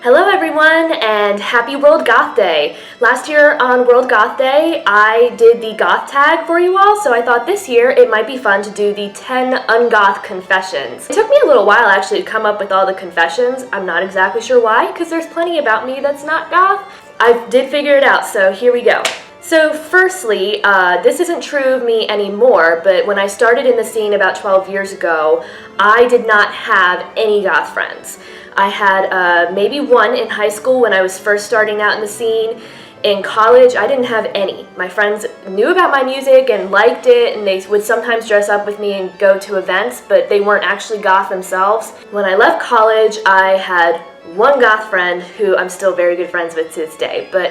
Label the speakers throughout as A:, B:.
A: Hello everyone, and happy World Goth Day! Last year on World Goth Day, I did the goth tag for you all, so I thought this year it might be fun to do the 10 Un-Goth Confessions. It took me a little while actually to come up with all the confessions. I'm not exactly sure why, because there's plenty about me that's not goth. I did figure it out, so here we go. So firstly, this isn't true of me anymore, but when I started in the scene about 12 years ago, I did not have any goth friends. I had maybe one in high school when I was first starting out in the scene. In college, I didn't have any. My friends knew about my music and liked it, and they would sometimes dress up with me and go to events, but they weren't actually goth themselves. When I left college, I had one goth friend who I'm still very good friends with to this day, but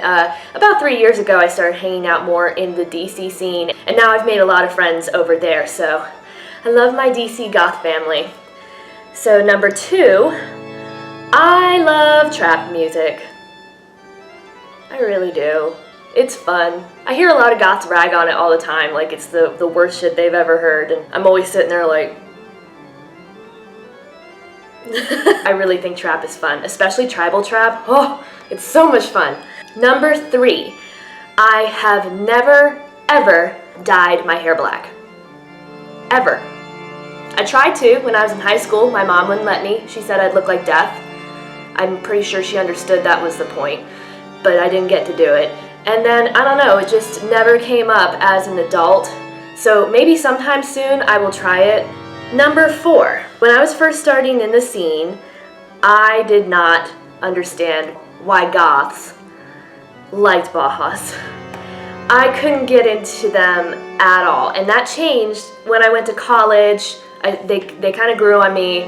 A: about 3 years ago I started hanging out more in the DC scene, and now I've made a lot of friends over there, so I love my DC goth family. So number 2, I love trap music. I really do. It's fun. I hear a lot of goths rag on it all the time, like it's the worst shit they've ever heard, and I'm always sitting there like... I really think trap is fun, especially tribal trap. Oh, it's so much fun. Number 3, I have never, ever dyed my hair black. Ever. I tried to when I was in high school. My mom wouldn't let me. She said I'd look like death. I'm pretty sure she understood that was the point, but I didn't get to do it. And then, I don't know, it just never came up as an adult. So maybe sometime soon I will try it. Number 4, when I was first starting in the scene, I did not understand why goths liked Bahas. I couldn't get into them at all, and that changed when I went to college. They kind of grew on me,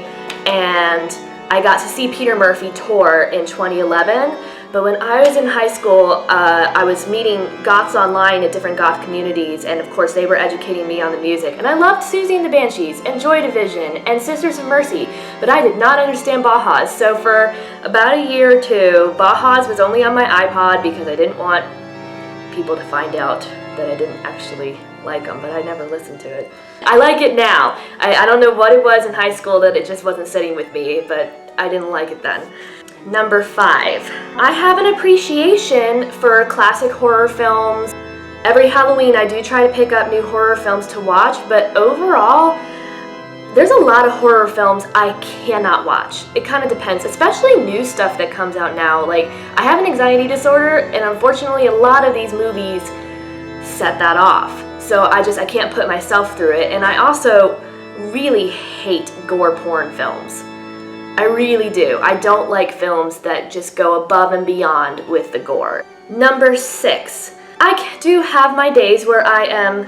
A: and I got to see Peter Murphy tour in 2011, but when I was in high school, I was meeting goths online at different goth communities, and of course they were educating me on the music. And I loved Susie and the Banshees, and Joy Division, and Sisters of Mercy, but I did not understand Bahas. So for about a year or two, Bahas was only on my iPod because I didn't want people to find out that I didn't actually like them, but I never listened to it. I like it now. I don't know what it was in high school that it just wasn't sitting with me, but I didn't like it then. Number 5, I have an appreciation for classic horror films. Every Halloween I do try to pick up new horror films to watch, but overall, there's a lot of horror films I cannot watch. It kind of depends, especially new stuff that comes out now. Like, I have an anxiety disorder, and unfortunately a lot of these movies set that off. So I can't put myself through it, and I also really hate gore porn films. I really do. I don't like films that just go above and beyond with the gore. Number 6, I do have my days where I am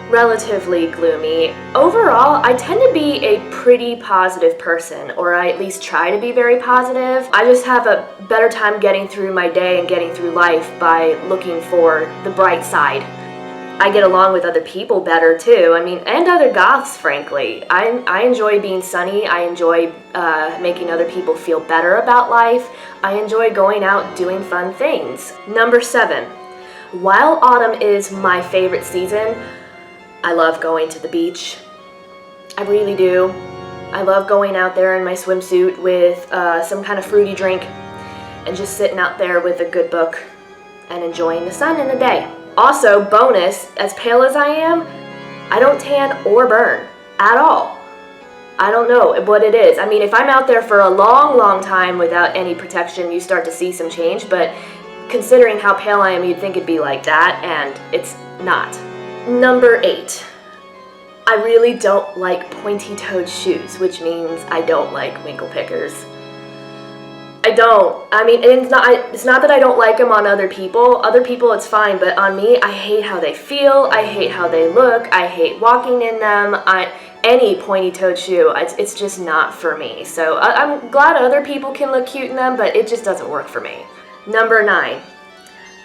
A: relatively gloomy. Overall, I tend to be a pretty positive person, or I at least try to be very positive. I just have a better time getting through my day and getting through life by looking for the bright side. I get along with other people better too, and other goths, frankly. I enjoy being sunny. I enjoy making other people feel better about life. I enjoy going out doing fun things. Number 7, while autumn is my favorite season, I love going to the beach. I really do. I love going out there in my swimsuit with some kind of fruity drink and just sitting out there with a good book and enjoying the sun in the day. Also, bonus, as pale as I am, I don't tan or burn at all. I don't know what it is. If I'm out there for a long, long time without any protection, you start to see some change, but considering how pale I am, you'd think it'd be like that, and it's not. Number 8, I really don't like pointy-toed shoes, which means I don't like winkle pickers. I don't. It's not that I don't like them on other people. Other people it's fine, but on me, I hate how they feel. I hate how they look. I hate walking in them. Any pointy-toed shoe, it's just not for me. So I'm glad other people can look cute in them, but it just doesn't work for me. Number 9,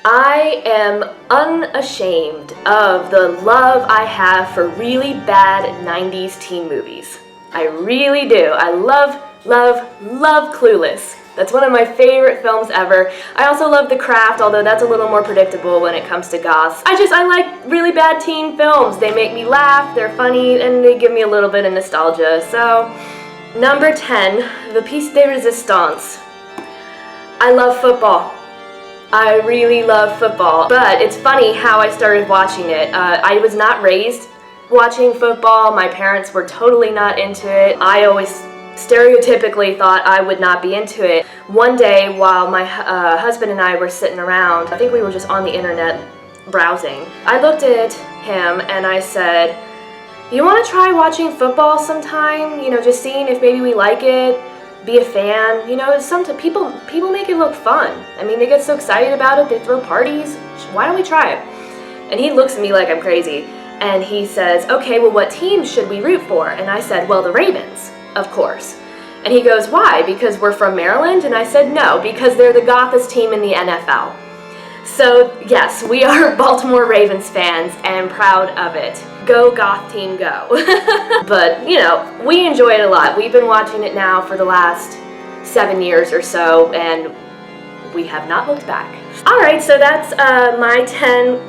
A: I am unashamed of the love I have for really bad 90s teen movies. I really do. I love, love, love Clueless. That's one of my favorite films ever. I also love The Craft, although that's a little more predictable when it comes to goths. I like really bad teen films. They make me laugh, they're funny, and they give me a little bit of nostalgia. So, number 10, the piece de resistance. I love football. I really love football, but it's funny how I started watching it. I was not raised watching football. My parents were totally not into it. I always stereotypically thought I would not be into it. One day while my husband and I were sitting around, I think we were just on the internet browsing, I looked at him and I said, "You want to try watching football sometime? You know, just seeing if maybe we like it, be a fan. You know, sometimes people make it look fun. I mean, they get so excited about it, they throw parties. Why don't we try it?" And he looks at me like I'm crazy, and he says, "Okay, well, what team should we root for?" And I said, "Well, the Ravens, of course." And he goes, "Why? Because we're from Maryland?" And I said, "No, because they're the gothest team in the NFL." So yes, we are Baltimore Ravens fans and proud of it. Go Goth team, go. But, you know, we enjoy it a lot. We've been watching it now for the last 7 years or so, and we have not looked back. Alright, so that's my 10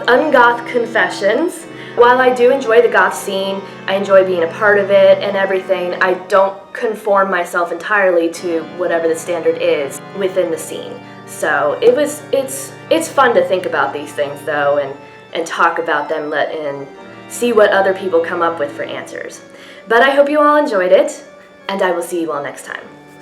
A: Un-Goth Confessions. While I do enjoy the goth scene, I enjoy being a part of it and everything, I don't conform myself entirely to whatever the standard is within the scene. So it's fun to think about these things though, and talk about them, and see what other people come up with for answers. But I hope you all enjoyed it, and I will see you all next time.